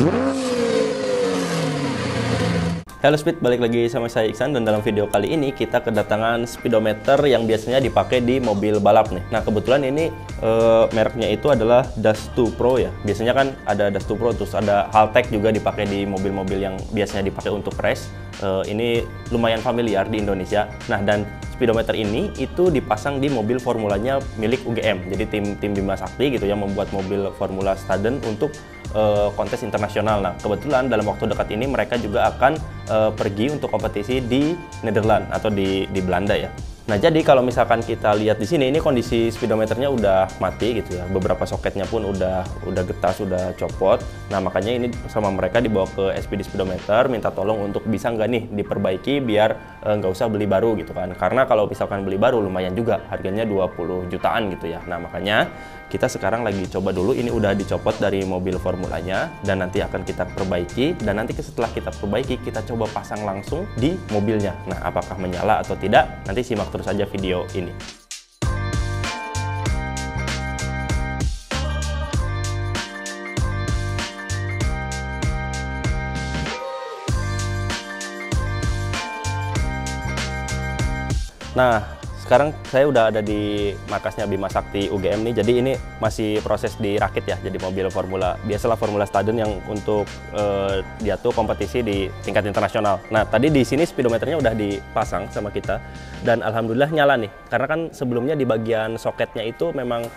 Halo Speed, balik lagi sama saya Iksan, dan dalam video kali ini kita kedatangan speedometer yang biasanya dipakai di mobil balap nih. Nah kebetulan ini mereknya itu adalah Dust2 Pro ya. Biasanya kan ada Dust2 Pro, terus ada Haltech juga dipakai di mobil-mobil yang biasanya dipakai untuk race. Ini lumayan familiar di Indonesia. Nah dan speedometer ini itu dipasang di mobil formulanya milik UGM. Jadi tim Bima Sakti gitu ya, membuat mobil Formula Student untuk kontes internasional. Nah kebetulan dalam waktu dekat ini mereka juga akan pergi untuk kompetisi di Nederland atau di Belanda ya. Nah jadi kalau misalkan kita lihat di sini, ini kondisi speedometernya udah mati gitu ya. Beberapa soketnya pun udah getas, udah copot. Nah makanya ini sama mereka dibawa ke SPD Speedometer, minta tolong untuk bisa nggak nih diperbaiki biar nggak usah beli baru gitu kan. Karena kalau misalkan beli baru lumayan juga, harganya 20 jutaan gitu ya. Nah makanya kita sekarang lagi coba dulu, ini udah dicopot dari mobil formulanya dan nanti akan kita perbaiki, dan nanti setelah kita perbaiki kita coba pasang langsung di mobilnya. Nah apakah menyala atau tidak, nanti simak terus aja video ini. Nah sekarang saya udah ada di markasnya Bima Sakti UGM nih. Jadi ini masih proses dirakit ya, jadi mobil formula, biasalah Formula Student yang untuk dia tuh kompetisi di tingkat internasional. Nah tadi di sini speedometernya udah dipasang sama kita dan alhamdulillah nyala nih, karena kan sebelumnya di bagian soketnya itu memang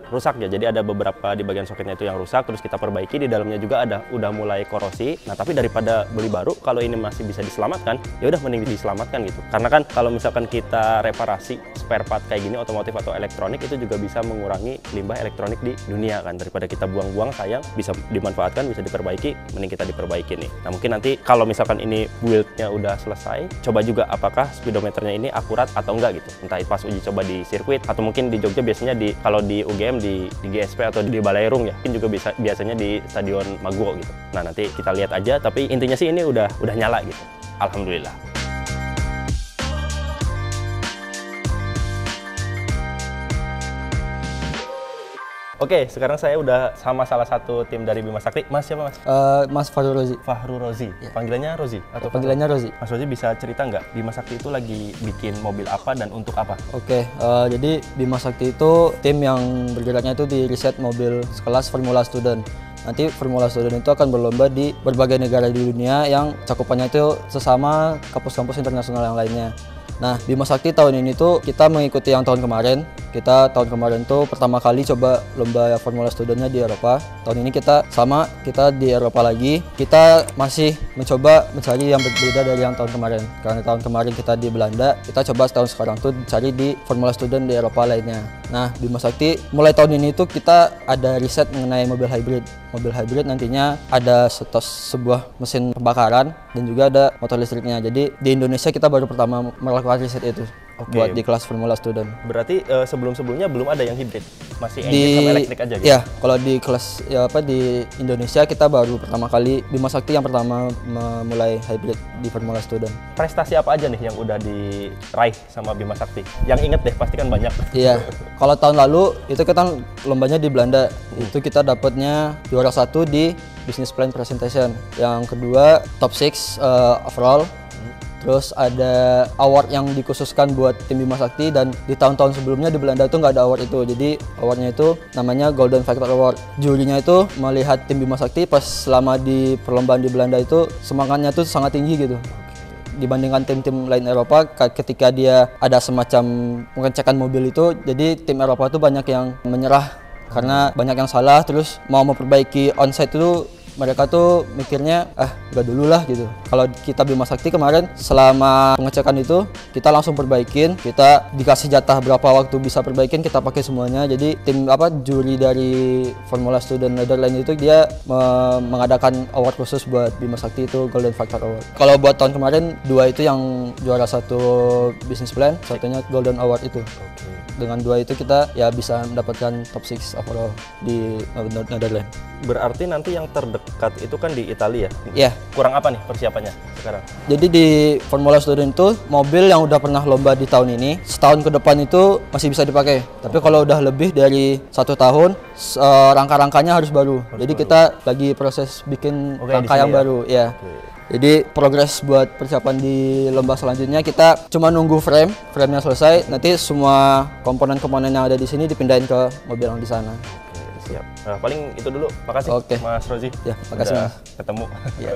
rusak ya. Jadi ada beberapa di bagian soketnya itu yang rusak, terus kita perbaiki. Di dalamnya juga udah mulai korosi. Nah tapi daripada beli baru, kalau ini masih bisa diselamatkan, ya udah mending diselamatkan gitu. Karena kan kalau misalkan kita reparasi spare part kayak gini, otomotif atau elektronik, itu juga bisa mengurangi limbah elektronik di dunia kan. Daripada kita buang-buang, sayang, bisa dimanfaatkan, bisa diperbaiki, mending kita diperbaiki nih. Nah mungkin nanti kalau misalkan ini build-nya udah selesai, coba juga apakah speedometernya ini akurat atau enggak gitu. Entah pas uji coba di sirkuit, atau mungkin di Jogja biasanya kalau di UGM di GSP atau di Balairung ya, mungkin juga biasanya di Stadion Maguwo gitu. Nah nanti kita lihat aja, tapi intinya sih ini udah nyala gitu, alhamdulillah. Oke, sekarang saya udah sama salah satu tim dari Bima Sakti. Mas siapa mas? Mas Fahru Rozi. Fahru Rozi. Ya. Panggilannya Rozi? Atau panggilannya Rozi. Mas Rozi bisa cerita nggak Bima Sakti itu lagi bikin mobil apa dan untuk apa? Oke, jadi Bima Sakti itu tim yang bergeraknya itu di riset mobil sekelas Formula Student. Nanti Formula Student itu akan berlomba di berbagai negara di dunia yang cakupannya itu sesama kampus-kampus internasional yang lainnya. Nah, Bima Sakti tahun ini tuh kita mengikuti yang tahun kemarin. Kita tahun kemarin tuh pertama kali coba lomba Formula Studentnya di Eropa. Tahun ini kita di Eropa lagi. Kita masih mencoba mencari yang berbeda dari yang tahun kemarin. Karena tahun kemarin kita di Belanda, kita coba tahun sekarang tuh cari di Formula Student di Eropa lainnya. Nah, Bima Sakti mulai tahun ini tuh kita ada riset mengenai mobil hybrid. Mobil hybrid nantinya ada sebuah mesin pembakaran dan juga ada motor listriknya. Jadi di Indonesia kita baru pertama melakukan riset itu. Oke. Buat di kelas Formula Student. Berarti sebelum-sebelumnya belum ada yang hybrid, masih engine sama elektrik aja gitu? Ya, kalau di kelas di Indonesia kita baru pertama kali, Bima Sakti yang pertama memulai hybrid di Formula Student. Prestasi apa aja nih yang udah diraih sama Bima Sakti? Yang inget deh, pasti kan banyak. Iya, kalau tahun lalu itu kita lombanya di Belanda, itu kita dapatnya juara 1 di Business Plan Presentation. Yang kedua top 6 overall. Terus ada award yang dikhususkan buat tim Bima Sakti, dan di tahun-tahun sebelumnya di Belanda itu nggak ada award itu. Jadi awardnya itu namanya Golden Factor Award. Jurinya itu melihat tim Bima Sakti pas selama di perlombaan di Belanda itu semangatnya tuh sangat tinggi gitu. Dibandingkan tim-tim lain Eropa, ketika dia ada semacam pengecekan mobil itu, jadi tim Eropa itu banyak yang menyerah karena banyak yang salah, terus mau memperbaiki onsite itu mereka tuh mikirnya udah dulu lah gitu. Kalau kita Bima Sakti kemarin selama pengecekan itu kita langsung perbaikin, kita dikasih jatah berapa waktu bisa perbaikin, kita pakai semuanya. Jadi tim juri dari Formula Student Netherlands itu dia mengadakan award khusus buat Bima Sakti, itu Golden Factor Award. Kalau buat tahun kemarin 2 itu yang juara 1 Business Plan, satunya Golden Award itu. Dengan 2 itu kita ya bisa mendapatkan top 6 overall di Netherlands. Berarti nanti yang terdekat Cut itu kan di Italia. Iya. Kurang apa nih persiapannya sekarang? Jadi di Formula Student itu mobil yang udah pernah lomba di tahun ini, setahun ke depan itu masih bisa dipakai. Tapi kalau udah lebih dari 1 tahun, rangka-rangkanya harus baru. Jadi kita lagi proses bikin rangka yang baru, ya. Jadi progres buat persiapan di lomba selanjutnya kita cuma nunggu frame-nya selesai, nanti semua komponen-komponen yang ada di sini dipindahin ke mobil yang di sana. Siap. Nah, paling itu dulu. Makasih, Mas Rozi. Ya, makasih Mas. Ketemu. Ya.